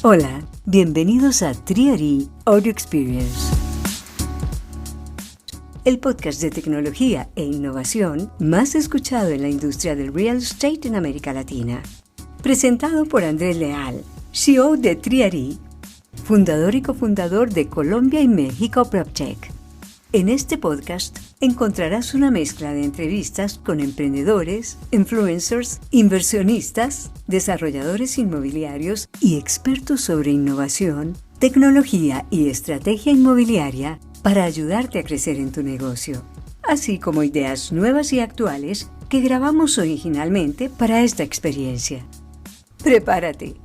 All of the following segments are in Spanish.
Hola, bienvenidos a Triari Audio Experience, el podcast de tecnología e innovación más escuchado en la industria del real estate en América Latina. Presentado por Andrés Leal, CEO de Triari, fundador y cofundador de Colombia y México PropTech. En este podcast encontrarás una mezcla de entrevistas con emprendedores, influencers, inversionistas, desarrolladores inmobiliarios y expertos sobre innovación, tecnología y estrategia inmobiliaria para ayudarte a crecer en tu negocio, así como ideas nuevas y actuales que grabamos originalmente para esta experiencia. ¡Prepárate!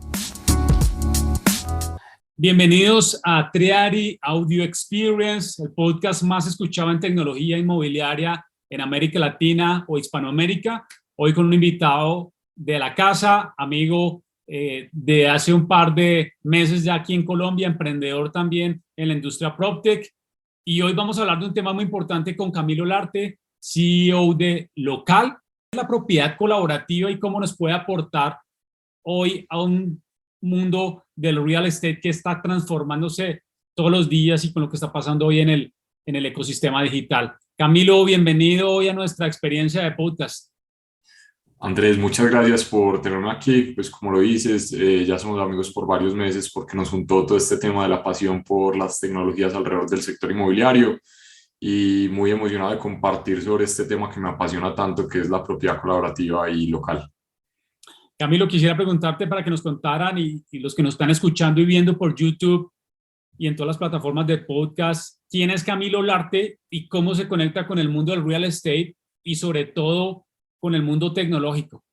Bienvenidos a Triari Audio Experience, el podcast más escuchado en tecnología inmobiliaria en América Latina o Hispanoamérica. Hoy con un invitado de la casa, amigo de hace un par de meses ya aquí en Colombia, emprendedor también en la industria PropTech. Y hoy vamos a hablar de un tema muy importante con Camilo Larte, CEO de Local, la propiedad colaborativa y cómo nos puede aportar hoy a un mundo del real estate que está transformándose todos los días y con lo que está pasando hoy en el ecosistema digital. Camilo, bienvenido hoy a nuestra experiencia de podcast. Andrés, muchas gracias por tenerme aquí. Pues como lo dices, ya somos amigos por varios meses porque nos juntó todo este tema de la pasión por las tecnologías alrededor del sector inmobiliario y muy emocionado de compartir sobre este tema que me apasiona tanto, que es la propiedad colaborativa y local. Camilo, quisiera preguntarte para que nos contaran y los que nos están escuchando y viendo por YouTube y en todas las plataformas de podcast, ¿quién es Camilo Larte y cómo se conecta con el mundo del real estate y sobre todo con el mundo tecnológico?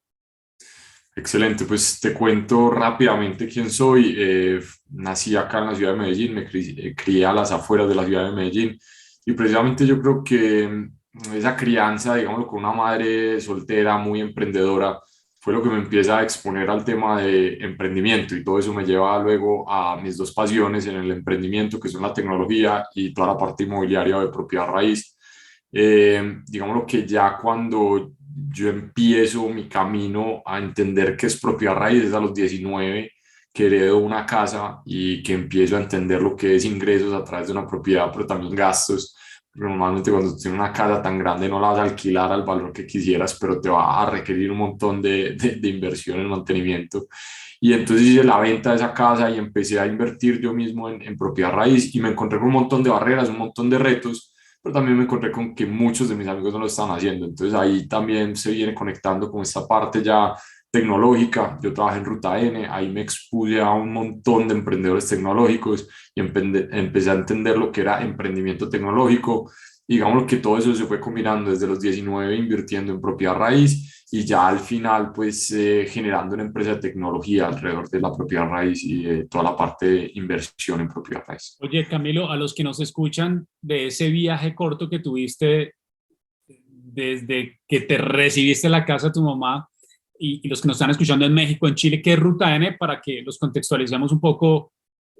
Excelente, pues te cuento rápidamente quién soy. Nací acá en la ciudad de Medellín, me crié a las afueras de la ciudad de Medellín y precisamente yo creo que esa crianza, digámoslo, con una madre soltera, muy emprendedora, fue lo que me empieza a exponer al tema de emprendimiento y todo eso me lleva luego a mis dos pasiones en el emprendimiento, que son la tecnología y toda la parte inmobiliaria de propiedad raíz. Digámoslo que ya cuando yo empiezo mi camino a entender qué es propiedad raíz es a los 19, que heredo una casa y que empiezo a entender lo que es ingresos a través de una propiedad, pero también gastos. Normalmente cuando tienes una casa tan grande no la vas a alquilar al valor que quisieras, pero te va a requerir un montón de inversión en mantenimiento. Y entonces hice la venta de esa casa y empecé a invertir yo mismo en propiedad raíz y me encontré con un montón de barreras, un montón de retos, pero también me encontré con que muchos de mis amigos no lo estaban haciendo. Entonces ahí también se viene conectando con esta parte ya tecnológica. Yo trabajé en Ruta N, ahí me expuse a un montón de emprendedores tecnológicos y empecé a entender lo que era emprendimiento tecnológico. Digamos que todo eso se fue combinando desde los 19 invirtiendo en propiedad raíz y ya al final pues generando una empresa de tecnología alrededor de la propiedad raíz y toda la parte de inversión en propiedad raíz. Oye, Camilo, a los que nos escuchan de ese viaje corto que tuviste desde que te recibiste en la casa de tu mamá y los que nos están escuchando en México, en Chile, ¿qué es Ruta N? Para que los contextualicemos un poco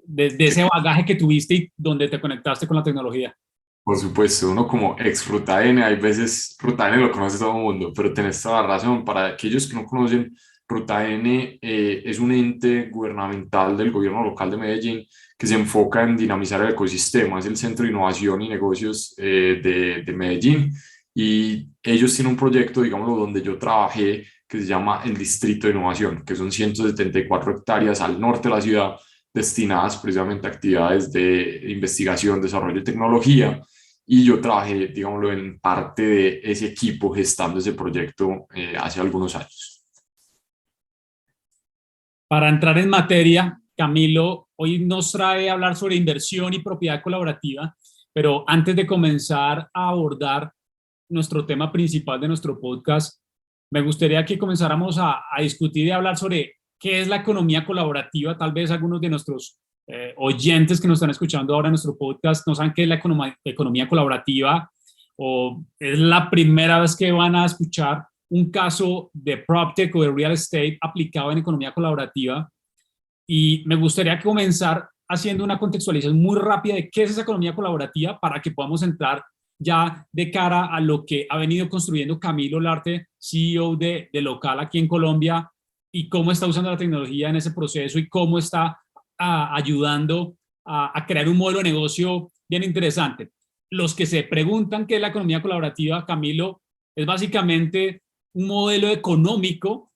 de ese bagaje que tuviste y donde te conectaste con la tecnología. Por supuesto, uno como ex Ruta N, hay veces Ruta N lo conoce todo el mundo, pero tenés toda la razón. Para aquellos que no conocen, Ruta N es un ente gubernamental del gobierno local de Medellín que se enfoca en dinamizar el ecosistema, es el Centro de Innovación y Negocios de Medellín y ellos tienen un proyecto, digamos, donde yo trabajé que se llama el Distrito de Innovación, que son 174 hectáreas al norte de la ciudad destinadas precisamente a actividades de investigación, desarrollo y tecnología. Y yo trabajé, digámoslo, en parte de ese equipo gestando ese proyecto hace algunos años. Para entrar en materia, Camilo, hoy nos trae a hablar sobre inversión y propiedad colaborativa, pero antes de comenzar a abordar nuestro tema principal de nuestro podcast, me gustaría que comenzáramos a discutir y a hablar sobre qué es la economía colaborativa. Tal vez algunos de nuestros oyentes que nos están escuchando ahora en nuestro podcast no saben qué es la economía colaborativa o es la primera vez que van a escuchar un caso de PropTech o de real estate aplicado en economía colaborativa. Y me gustaría comenzar haciendo una contextualización muy rápida de qué es esa economía colaborativa para que podamos entrar ya de cara a lo que ha venido construyendo Camilo Larte, CEO de Local aquí en Colombia, y cómo está usando la tecnología en ese proceso y cómo está ayudando a crear un modelo de negocio bien interesante. Los que se preguntan qué es la economía colaborativa, Camilo, es básicamente un modelo económico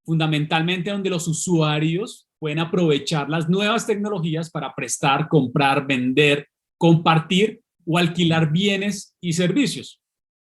fundamentalmente donde los usuarios pueden aprovechar las nuevas tecnologías para prestar, comprar, vender, compartir o alquilar bienes y servicios.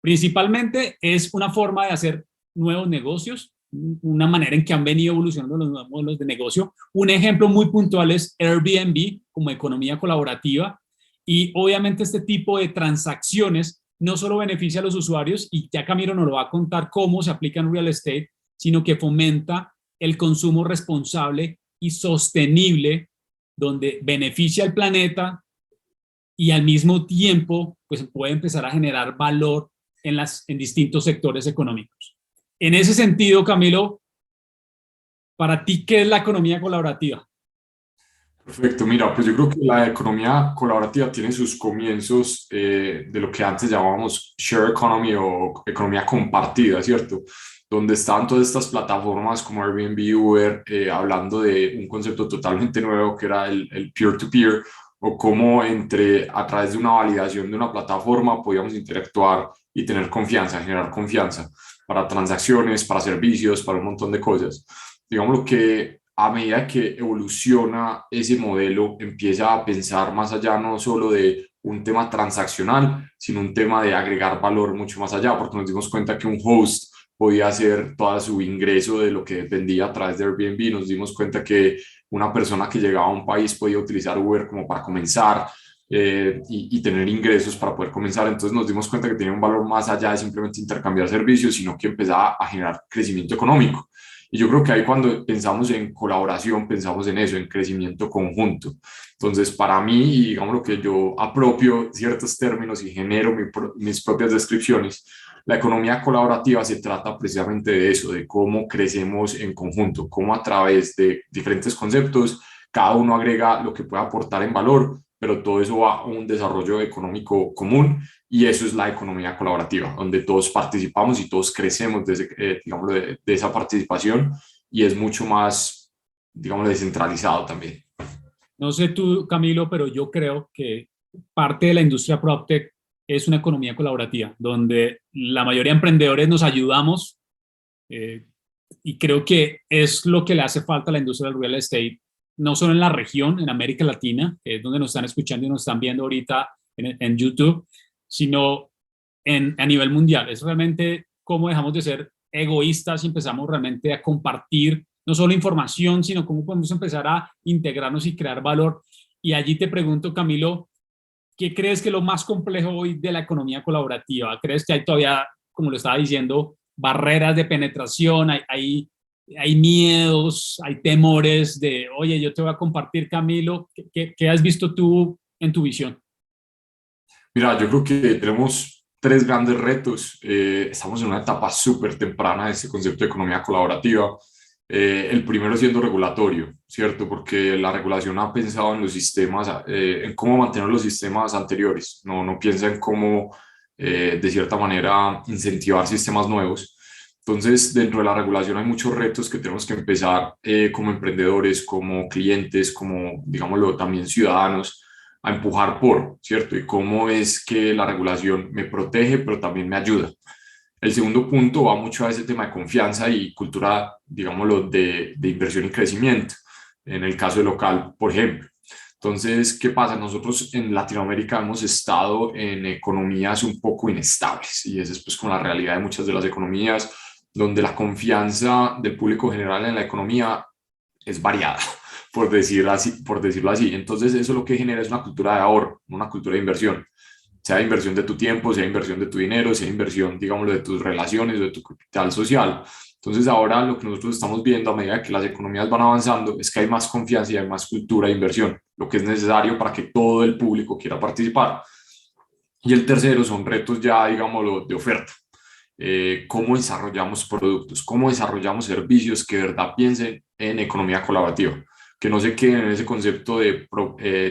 Principalmente es una forma de hacer nuevos negocios, una manera en que han venido evolucionando los nuevos modelos de negocio. Un ejemplo muy puntual es Airbnb como economía colaborativa, y obviamente este tipo de transacciones no solo beneficia a los usuarios, y ya Camilo nos lo va a contar cómo se aplica en real estate, sino que fomenta el consumo responsable y sostenible, donde beneficia al planeta y al mismo tiempo pues, puede empezar a generar valor en distintos sectores económicos. En ese sentido, Camilo, para ti, ¿qué es la economía colaborativa? Perfecto, mira, pues yo creo que la economía colaborativa tiene sus comienzos de lo que antes llamábamos share economy o economía compartida, ¿cierto? Donde estaban todas estas plataformas como Airbnb, Uber, hablando de un concepto totalmente nuevo que era el peer-to-peer, o cómo a través de una validación de una plataforma podíamos interactuar y tener confianza, generar confianza para transacciones, para servicios, para un montón de cosas. Digamos lo que a medida que evoluciona ese modelo, empieza a pensar más allá no solo de un tema transaccional, sino un tema de agregar valor mucho más allá, porque nos dimos cuenta que un host podía hacer todo su ingreso de lo que dependía a través de Airbnb. Nos dimos cuenta que una persona que llegaba a un país podía utilizar Uber como para comenzar y tener ingresos para poder comenzar. Entonces nos dimos cuenta que tenía un valor más allá de simplemente intercambiar servicios, sino que empezaba a generar crecimiento económico. Y yo creo que ahí cuando pensamos en colaboración, pensamos en eso, en crecimiento conjunto. Entonces, para mí, y digamos lo que yo apropio ciertos términos y genero mis propias descripciones, la economía colaborativa se trata precisamente de eso, de cómo crecemos en conjunto, cómo a través de diferentes conceptos, cada uno agrega lo que puede aportar en valor, pero todo eso va a un desarrollo económico común, y eso es la economía colaborativa, donde todos participamos y todos crecemos digamos, de esa participación, y es mucho más, digamos, descentralizado también. No sé tú, Camilo, pero yo creo que parte de la industria PropTech es una economía colaborativa, donde la mayoría de emprendedores nos ayudamos, y creo que es lo que le hace falta a la industria del real estate, no solo en la región, en América Latina, que es donde nos están escuchando y nos están viendo ahorita en YouTube, sino a nivel mundial. Es realmente cómo dejamos de ser egoístas y empezamos realmente a compartir no solo información, sino cómo podemos empezar a integrarnos y crear valor. Y allí te pregunto, Camilo, ¿qué crees que es lo más complejo hoy de la economía colaborativa? ¿Crees que hay todavía, como lo estaba diciendo, barreras de penetración, hay miedos, hay temores de, oye, yo te voy a compartir, Camilo? ¿Qué has visto tú en tu visión? Mira, yo creo que tenemos tres grandes retos. Estamos en una etapa súper temprana de este concepto de economía colaborativa. El primero siendo regulatorio, ¿cierto? Porque la regulación ha pensado en los sistemas, en cómo mantener los sistemas anteriores, no piensa en cómo, de cierta manera, incentivar sistemas nuevos. Entonces, dentro de la regulación hay muchos retos que tenemos que empezar como emprendedores, como clientes, como, digámoslo, también ciudadanos, a empujar ¿cierto? Y cómo es que la regulación me protege, pero también me ayuda. El segundo punto va mucho a ese tema de confianza y cultura, digámoslo, de inversión y crecimiento, en el caso de local, por ejemplo. Entonces, ¿qué pasa? Nosotros en Latinoamérica hemos estado en economías un poco inestables, y esa es pues como la realidad de muchas de las economías, donde la confianza del público general en la economía es variada, por decirlo así. Entonces, eso lo que genera es una cultura de ahorro, una cultura de inversión, sea inversión de tu tiempo, sea inversión de tu dinero, sea inversión, digámoslo, de tus relaciones, de tu capital social. Entonces, ahora lo que nosotros estamos viendo a medida que las economías van avanzando es que hay más confianza y hay más cultura de inversión, lo que es necesario para que todo el público quiera participar. Y el tercero son retos ya, digámoslo, de oferta. Cómo desarrollamos productos, cómo desarrollamos servicios que de verdad piensen en economía colaborativa, que no se queden en ese concepto de,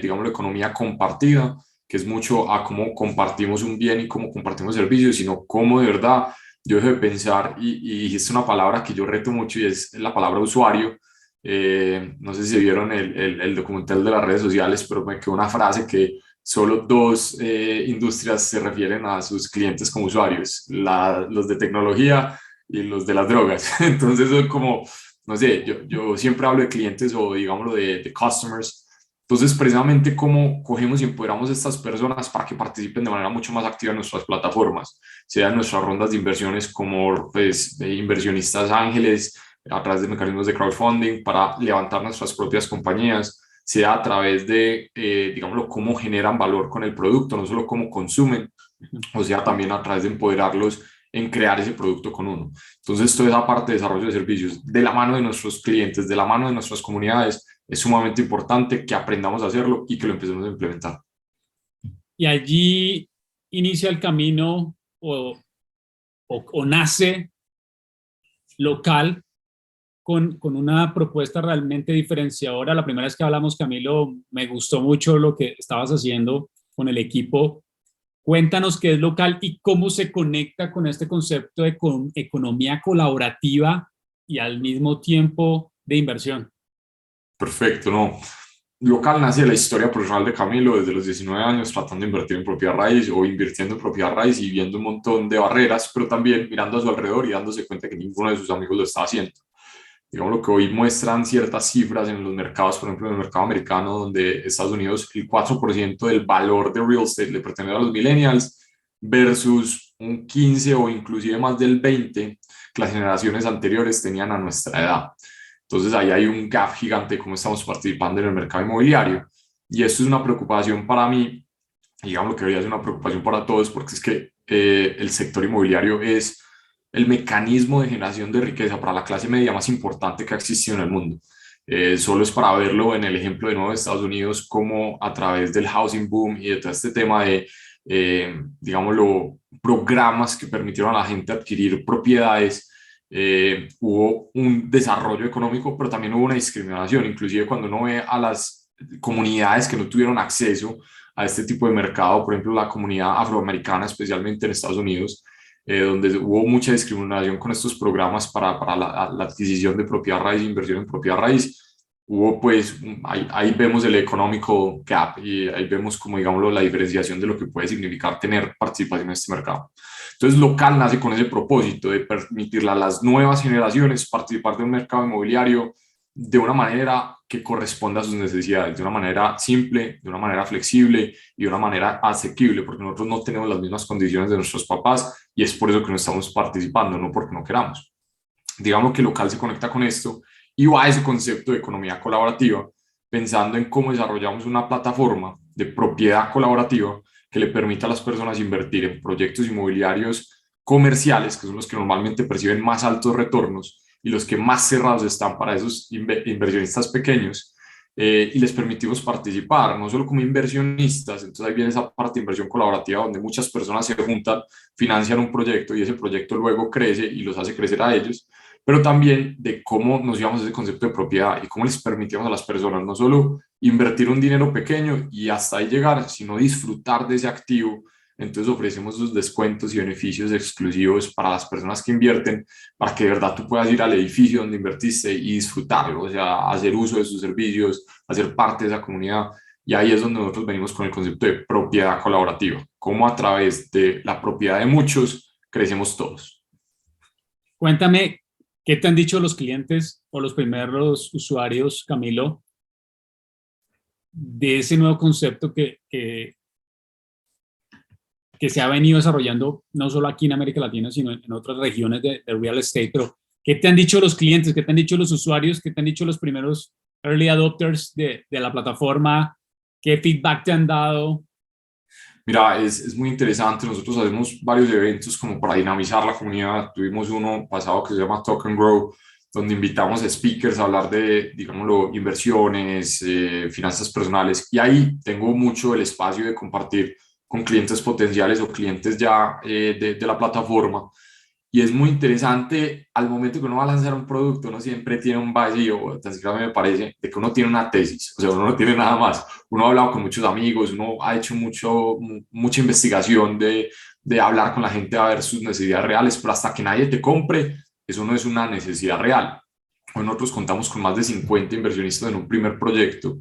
digámoslo, economía compartida, que es mucho a cómo compartimos un bien y cómo compartimos servicios, sino cómo de verdad yo dejo de pensar, y dijiste una palabra que yo reto mucho, y es la palabra usuario, No sé si vieron el documental de las redes sociales, pero me quedó una frase que solo dos industrias se refieren a sus clientes como usuarios, los de tecnología y los de las drogas. Entonces, es como, no sé, yo siempre hablo de clientes o digámoslo de customers. Entonces, precisamente cómo cogemos y empoderamos a estas personas para que participen de manera mucho más activa en nuestras plataformas, sean nuestras rondas de inversiones como pues, de inversionistas ángeles, a través de mecanismos de crowdfunding para levantar nuestras propias compañías, sea a través de, digámoslo, cómo generan valor con el producto, no solo cómo consumen, o sea, también a través de empoderarlos en crear ese producto con uno. Entonces, toda esa parte de desarrollo de servicios, de la mano de nuestros clientes, de la mano de nuestras comunidades, es sumamente importante que aprendamos a hacerlo y que lo empecemos a implementar. Y allí inicia el camino o nace local con una propuesta realmente diferenciadora. La primera vez que hablamos, Camilo, me gustó mucho lo que estabas haciendo con el equipo. Cuéntanos qué es local y cómo se conecta con este concepto de economía colaborativa y al mismo tiempo de inversión. Perfecto, no. Local nace de la historia profesional de Camilo desde los 19 años tratando de invertir en propiedad raíz o invirtiendo en propiedad raíz y viendo un montón de barreras, pero también mirando a su alrededor y dándose cuenta que ninguno de sus amigos lo estaba haciendo. Digamos lo que hoy muestran ciertas cifras en los mercados, por ejemplo en el mercado americano, donde Estados Unidos el 4% del valor de real estate le pertenece a los millennials versus un 15 o inclusive más del 20 que las generaciones anteriores tenían a nuestra edad. Entonces ahí hay un gap gigante de cómo estamos participando en el mercado inmobiliario. Y esto es una preocupación para mí, digamos que debería ser una preocupación para todos, porque es que el sector inmobiliario es el mecanismo de generación de riqueza para la clase media más importante que ha existido en el mundo. Solo es para verlo en el ejemplo de nuevo de Estados Unidos, como a través del housing boom y de todo este tema de, digámoslo, programas que permitieron a la gente adquirir propiedades, hubo un desarrollo económico, pero también hubo una discriminación, inclusive cuando uno ve a las comunidades que no tuvieron acceso a este tipo de mercado, por ejemplo la comunidad afroamericana, especialmente en Estados Unidos, donde hubo mucha discriminación con estos programas para la adquisición de propiedad raíz, inversión en propiedad raíz, hubo pues, ahí vemos el económico gap y ahí vemos como digámoslo la diferenciación de lo que puede significar tener participación en este mercado. Entonces local nace con ese propósito de permitirle a las nuevas generaciones participar de un mercado inmobiliario de una manera que corresponda a sus necesidades, de una manera simple, de una manera flexible y de una manera asequible, porque nosotros no tenemos las mismas condiciones de nuestros papás y es por eso que no estamos participando, no porque no queramos. Digamos que local se conecta con esto y va a ese concepto de economía colaborativa, pensando en cómo desarrollamos una plataforma de propiedad colaborativa que le permita a las personas invertir en proyectos inmobiliarios comerciales, que son los que normalmente perciben más altos retornos y los que más cerrados están para esos inversionistas pequeños, y les permitimos participar, no solo como inversionistas. Entonces ahí viene esa parte de inversión colaborativa donde muchas personas se juntan, financian un proyecto y ese proyecto luego crece y los hace crecer a ellos, pero también de cómo nos llevamos a ese concepto de propiedad y cómo les permitimos a las personas no solo invertir un dinero pequeño y hasta ahí llegar, sino disfrutar de ese activo. Entonces ofrecemos esos descuentos y beneficios exclusivos para las personas que invierten, para que de verdad tú puedas ir al edificio donde invertiste y disfrutarlo, o sea, hacer uso de sus servicios, hacer parte de esa comunidad. Y ahí es donde nosotros venimos con el concepto de propiedad colaborativa, cómo a través de la propiedad de muchos crecemos todos. Cuéntame, ¿qué te han dicho los clientes o los primeros usuarios, Camilo, de ese nuevo concepto que se ha venido desarrollando no solo aquí en América Latina, sino en otras regiones de real estate? Pero ¿qué te han dicho los clientes? ¿Qué te han dicho los usuarios? ¿Qué te han dicho los primeros early adopters de la plataforma? ¿Qué feedback te han dado? Mira, es muy interesante. Nosotros hacemos varios eventos como para dinamizar la comunidad. Tuvimos uno pasado que se llama Talk and Grow, donde invitamos a speakers a hablar de, digámoslo, inversiones, finanzas personales. Y ahí tengo mucho el espacio de compartir con clientes potenciales o clientes ya de la plataforma. Y es muy interesante al momento que uno va a lanzar un producto, uno siempre tiene un vacío, tan siquiera me parece, de que uno tiene una tesis, o sea, uno no tiene nada más. Uno ha hablado con muchos amigos, uno ha hecho mucha investigación de hablar con la gente a ver sus necesidades reales, pero hasta que nadie te compre, eso no es una necesidad real. Hoy nosotros contamos con más de 50 inversionistas en un primer proyecto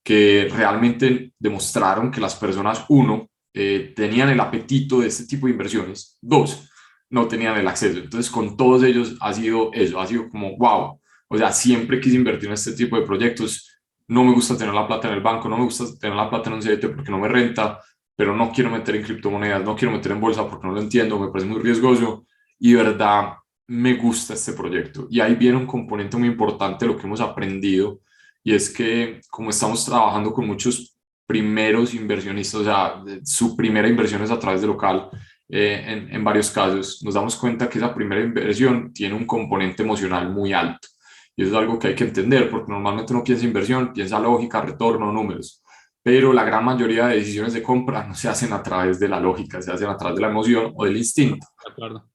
que realmente demostraron que las personas, uno, tenían el apetito de este tipo de inversiones, dos, no tenían el acceso. Entonces, con todos ellos ha sido eso, ha sido como, wow, o sea, siempre quise invertir en este tipo de proyectos. No me gusta tener la plata en el banco, no me gusta tener la plata en un CDT porque no me renta, pero no quiero meter en criptomonedas, no quiero meter en bolsa porque no lo entiendo, me parece muy riesgoso y de verdad me gusta este proyecto. Y ahí viene un componente muy importante de lo que hemos aprendido y es que como estamos trabajando con muchos primeros inversionistas, o sea, su primera inversión es a través de local, en varios casos, nos damos cuenta que esa primera inversión tiene un componente emocional muy alto. Y eso es algo que hay que entender, porque normalmente uno piensa inversión, piensa lógica, retorno, números. Pero la gran mayoría de decisiones de compra no se hacen a través de la lógica, se hacen a través de la emoción o del instinto. De acuerdo.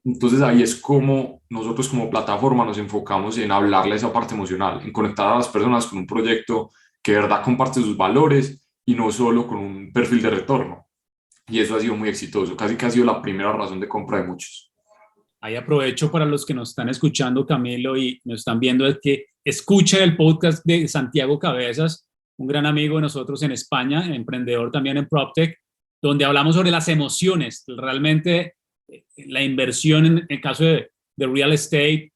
Entonces ahí es como nosotros como plataforma nos enfocamos en hablarle esa parte emocional, en conectar a las personas con un proyecto que de verdad comparte sus valores y no solo con un perfil de retorno. Y eso ha sido muy exitoso, casi que ha sido la primera razón de compra de muchos. Ahí aprovecho para los que nos están escuchando, Camilo, y nos están viendo, es que escuchen el podcast de Santiago Cabezas, un gran amigo de nosotros en España, emprendedor también en PropTech, donde hablamos sobre las emociones. Realmente la inversión en el caso de real estate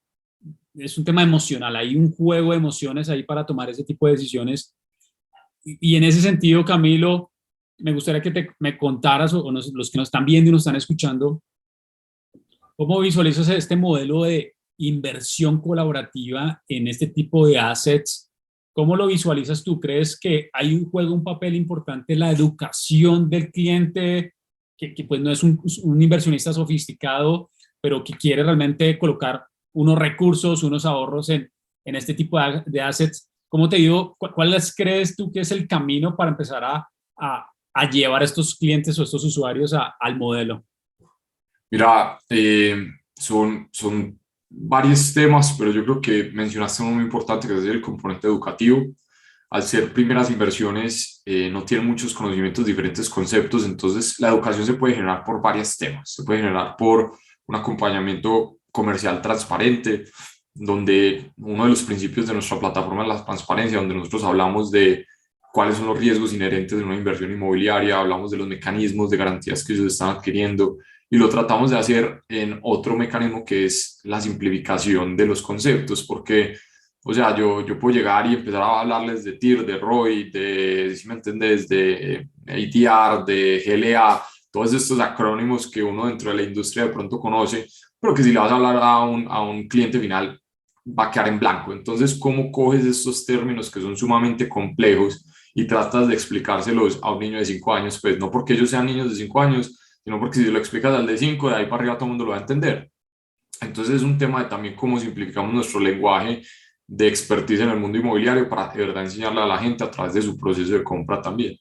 es un tema emocional, hay un juego de emociones ahí para tomar ese tipo de decisiones. Y en ese sentido, Camilo, me gustaría que me contaras, los que nos están viendo y nos están escuchando, ¿cómo visualizas este modelo de inversión colaborativa en este tipo de assets? ¿Cómo lo visualizas tú? ¿Crees que hay un papel importante en la educación del cliente, que pues no es un inversionista sofisticado, pero que quiere realmente colocar unos recursos, unos ahorros en este tipo de assets? ¿Cómo te digo? ¿Cuáles crees tú que es el camino para empezar a llevar a estos clientes o estos usuarios al modelo? Mira, son varios temas, pero yo creo que mencionaste uno muy importante que es el componente educativo. Al ser primeras inversiones, no tienen muchos conocimientos, diferentes conceptos, entonces la educación se puede generar por varios temas. Se puede generar por un acompañamiento comercial transparente, donde uno de los principios de nuestra plataforma es la transparencia, donde nosotros hablamos de cuáles son los riesgos inherentes de una inversión inmobiliaria, hablamos de los mecanismos de garantías que ellos están adquiriendo y lo tratamos de hacer en otro mecanismo que es la simplificación de los conceptos, porque, o sea, yo puedo llegar y empezar a hablarles de TIR, de ROI, de, si me entiendes, de ATR, de GLA, todos estos acrónimos que uno dentro de la industria de pronto conoce, pero que si le vas a hablar a un cliente final va a quedar en blanco. Entonces, ¿cómo coges estos términos que son sumamente complejos y tratas de explicárselos a un niño de 5 años? Pues no porque ellos sean niños de 5 años, sino porque si lo explicas al de 5, de ahí para arriba todo el mundo lo va a entender. Entonces es un tema de también cómo simplificamos nuestro lenguaje de expertise en el mundo inmobiliario para de verdad enseñarle a la gente a través de su proceso de compra también.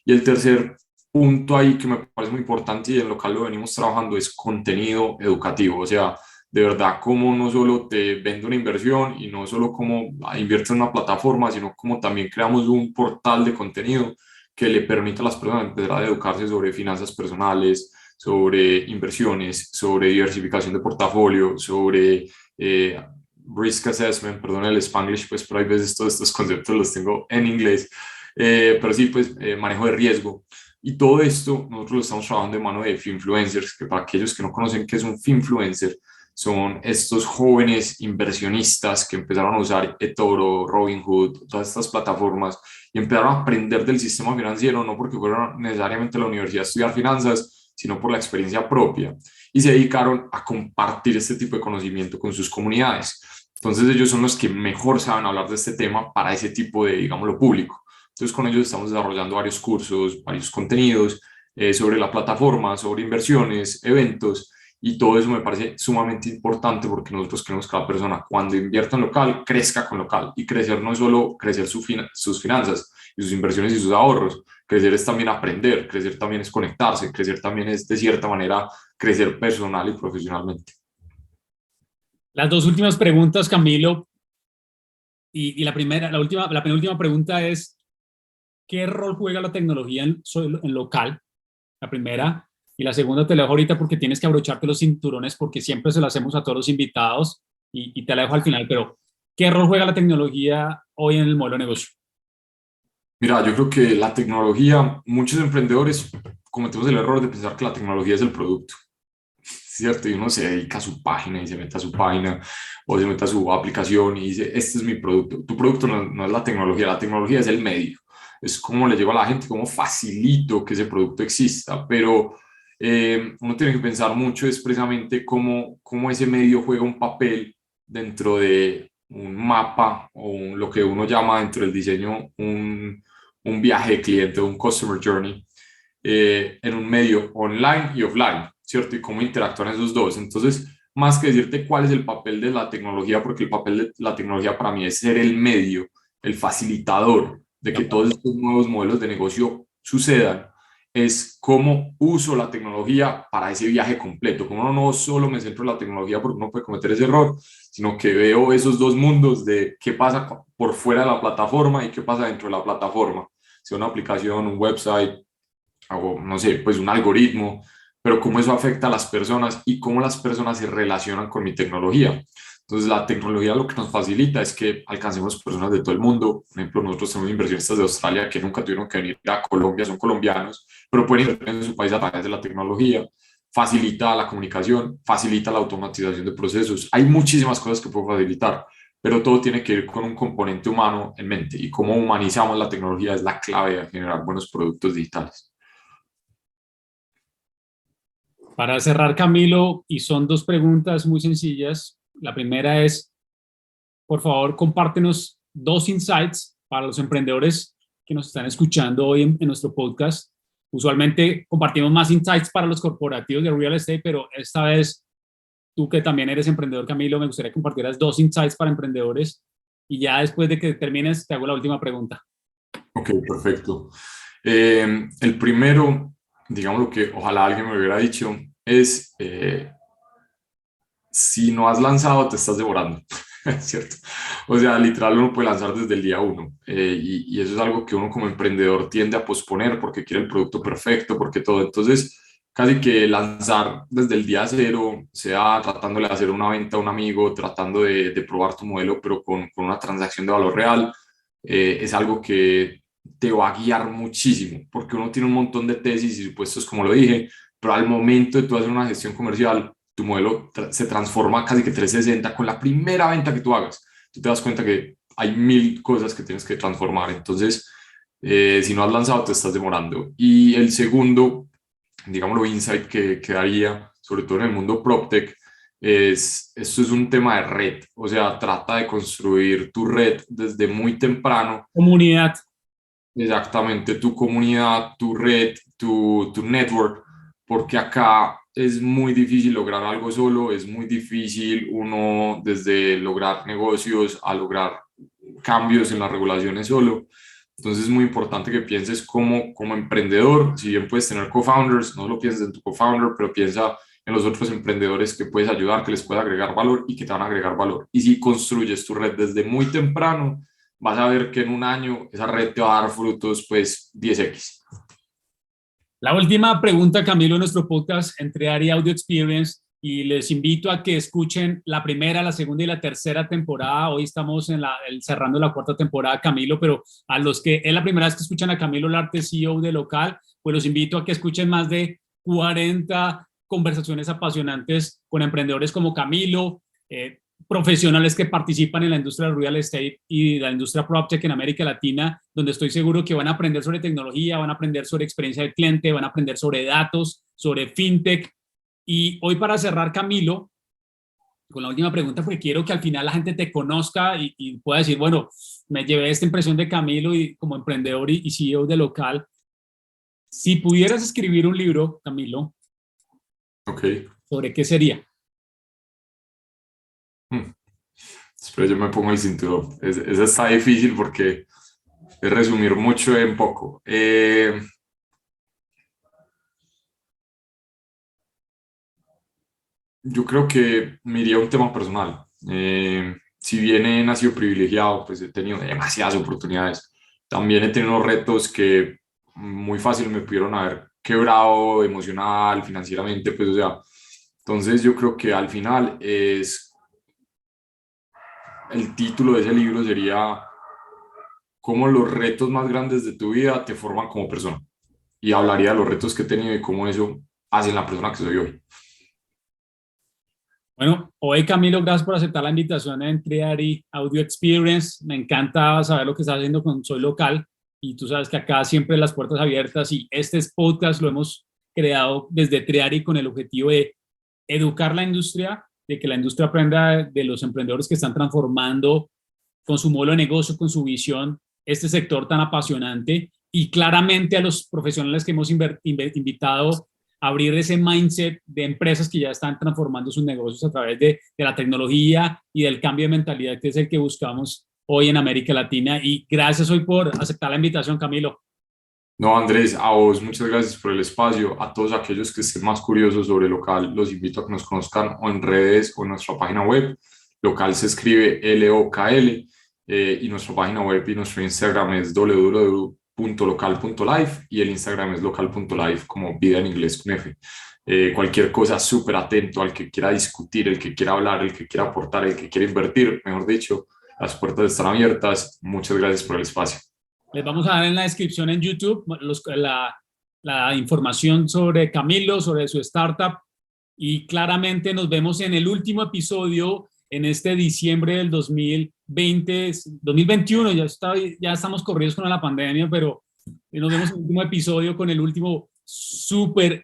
Y el tercer punto ahí que me parece muy importante y en lo cual lo venimos trabajando es contenido educativo, o sea, de verdad cómo no solo te vende una inversión y no solo cómo inviertes en una plataforma, sino cómo también creamos un portal de contenido que le permita a las personas empezar a educarse sobre finanzas personales, sobre inversiones, sobre diversificación de portafolio, sobre risk assessment, perdón el Spanglish, pues por ahí veces todos estos conceptos los tengo en inglés, pero sí, pues manejo de riesgo. Y todo esto nosotros lo estamos trabajando de mano de finfluencers, que para aquellos que no conocen qué es un finfluencer, son estos jóvenes inversionistas que empezaron a usar eToro, Robinhood, todas estas plataformas y empezaron a aprender del sistema financiero, no porque fueron necesariamente a la universidad a estudiar finanzas, sino por la experiencia propia. Y se dedicaron a compartir este tipo de conocimiento con sus comunidades. Entonces ellos son los que mejor saben hablar de este tema para ese tipo de, digámoslo, público. Entonces con ellos estamos desarrollando varios cursos, varios contenidos sobre la plataforma, sobre inversiones, eventos, y todo eso me parece sumamente importante porque nosotros queremos que cada persona cuando invierta en local crezca con local, y crecer no es solo crecer sus finanzas y sus inversiones y sus ahorros, crecer es también aprender, crecer también es conectarse, crecer también es de cierta manera crecer personal y profesionalmente. Las dos últimas preguntas, Camilo, y la penúltima pregunta es, ¿qué rol juega la tecnología en local? La primera. Y la segunda te la dejo ahorita porque tienes que abrocharte los cinturones porque siempre se lo hacemos a todos los invitados y te la dejo al final. Pero, ¿qué rol juega la tecnología hoy en el modelo de negocio? Mira, yo creo que la tecnología, muchos emprendedores cometemos el error de pensar que la tecnología es el producto, ¿cierto? Y uno se dedica a su página y se mete a su página o se mete a su aplicación y dice, este es mi producto. Tu producto no es la tecnología es el medio, es cómo le llego a la gente, cómo facilito que ese producto exista, pero uno tiene que pensar mucho es precisamente cómo ese medio juega un papel dentro de un mapa o lo que uno llama dentro del diseño un viaje de cliente, un customer journey, en un medio online y offline, ¿cierto? Y cómo interactúan esos dos. Entonces, más que decirte cuál es el papel de la tecnología, porque el papel de la tecnología para mí es ser el medio, el facilitador de que todos estos nuevos modelos de negocio sucedan, es cómo uso la tecnología para ese viaje completo. Como no solo me centro en la tecnología porque uno puede cometer ese error, sino que veo esos dos mundos de qué pasa por fuera de la plataforma y qué pasa dentro de la plataforma. Sea una aplicación, un website, o no sé, pues un algoritmo, pero cómo eso afecta a las personas y cómo las personas se relacionan con mi tecnología. Entonces, la tecnología lo que nos facilita es que alcancemos personas de todo el mundo. Por ejemplo, nosotros tenemos inversionistas de Australia que nunca tuvieron que venir a Colombia, son colombianos, pero pueden invertir en su país a través de la tecnología. Facilita la comunicación, facilita la automatización de procesos. Hay muchísimas cosas que puedo facilitar, pero todo tiene que ir con un componente humano en mente y cómo humanizamos la tecnología es la clave de generar buenos productos digitales. Para cerrar, Camilo, y son dos preguntas muy sencillas. La primera es, por favor, compártenos dos insights para los emprendedores que nos están escuchando hoy en nuestro podcast. Usualmente compartimos más insights para los corporativos de real estate, pero esta vez tú que también eres emprendedor, Camilo, me gustaría que compartieras dos insights para emprendedores y ya después de que termines te hago la última pregunta. Ok, perfecto. El primero, digamos lo que ojalá alguien me hubiera dicho, es si no has lanzado te estás demorando, ¿cierto? O sea, literal uno puede lanzar desde el día uno y eso es algo que uno como emprendedor tiende a posponer porque quiere el producto perfecto, porque todo. Entonces, casi que lanzar desde el día cero, sea tratándole de hacer una venta a un amigo, tratando de probar tu modelo, pero con una transacción de valor real, es algo que te va a guiar muchísimo, porque uno tiene un montón de tesis y supuestos, como lo dije, pero al momento de tú hacer una gestión comercial, tu modelo se transforma casi que 360 con la primera venta que tú hagas. Tú te das cuenta que hay 1000 cosas que tienes que transformar. Entonces, si no has lanzado, te estás demorando. Y el segundo, digámoslo, insight que daría, sobre todo en el mundo PropTech, esto es un tema de red. O sea, trata de construir tu red desde muy temprano. Comunidad. Exactamente, tu comunidad, tu red, tu network, porque acá es muy difícil lograr algo solo, es muy difícil uno desde lograr negocios a lograr cambios en las regulaciones solo. Entonces es muy importante que pienses como emprendedor, si bien puedes tener co-founders, no lo pienses en tu co-founder, pero piensa en los otros emprendedores que puedes ayudar, que les puedes agregar valor y que te van a agregar valor. Y si construyes tu red desde muy temprano, vas a ver que en un año esa red te va a dar frutos pues 10x. La última pregunta, Camilo, en nuestro podcast entre Ari Audio Experience, y les invito a que escuchen la primera, la segunda y la tercera temporada. Hoy estamos cerrando la cuarta temporada, Camilo, pero a los que es la primera vez que escuchan a Camilo Larte, CEO de Local, pues los invito a que escuchen más de 40 conversaciones apasionantes con emprendedores como Camilo, profesionales que participan en la industria del real estate y la industria PropTech en América Latina, donde estoy seguro que van a aprender sobre tecnología, van a aprender sobre experiencia del cliente, van a aprender sobre datos, sobre fintech. Y hoy para cerrar, Camilo, con la última pregunta, porque quiero que al final la gente te conozca y pueda decir, bueno, me llevé esta impresión de Camilo y como emprendedor y CEO de Local. Si pudieras escribir un libro, Camilo, ¿sobre qué sería? Espero yo me pongo el cinturón. Esa está difícil porque es resumir mucho en poco. Yo creo que me iría a un tema personal. Si bien he nacido privilegiado, pues he tenido demasiadas oportunidades. También he tenido retos que muy fácil me pudieron haber quebrado emocional, financieramente, pues o sea. Entonces yo creo que al final es el título de ese libro sería cómo los retos más grandes de tu vida te forman como persona. Y hablaría de los retos que he tenido y cómo eso hace la persona que soy hoy. Bueno, hoy Camilo, gracias por aceptar la invitación en Triari Audio Experience. Me encanta saber lo que estás haciendo con Soy Local y tú sabes que acá siempre las puertas abiertas y este podcast lo hemos creado desde Triari con el objetivo de educar la industria, de que la industria aprenda de los emprendedores que están transformando con su modelo de negocio, con su visión, este sector tan apasionante y claramente a los profesionales que hemos invitado a abrir ese mindset de empresas que ya están transformando sus negocios a través de la tecnología y del cambio de mentalidad que es el que buscamos hoy en América Latina. Y gracias hoy por aceptar la invitación, Camilo. No, Andrés, a vos muchas gracias por el espacio. A todos aquellos que estén más curiosos sobre Local, los invito a que nos conozcan o en redes o en nuestra página web. Local se escribe LOKL y nuestra página web y nuestro Instagram es www.local.life y el Instagram es local.life, como vida en inglés con F. Cualquier cosa, súper atento al que quiera discutir, el que quiera hablar, el que quiera aportar, el que quiera invertir, mejor dicho, las puertas están abiertas. Muchas gracias por el espacio. Les vamos a dar en la descripción en YouTube la información sobre Camilo, sobre su startup y claramente nos vemos en el último episodio en este diciembre del 2021. Ya estamos corridos con la pandemia, pero nos vemos en el último episodio con el último súper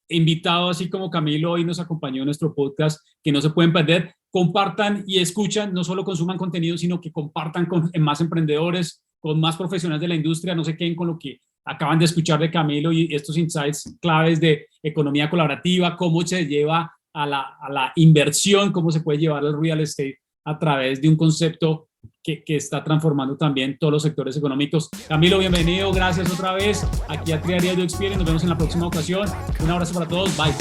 invitado, así como Camilo hoy nos acompañó en nuestro podcast, que no se pueden perder. Compartan y escuchan, no solo consuman contenido, sino que compartan con más emprendedores, con más profesionales de la industria, no se queden con lo que acaban de escuchar de Camilo y estos insights claves de economía colaborativa, cómo se lleva a la inversión, cómo se puede llevar al real estate a través de un concepto que está transformando también todos los sectores económicos. Camilo, bienvenido, gracias otra vez aquí a Triari Audio Experience, nos vemos en la próxima ocasión. Un abrazo para todos, bye.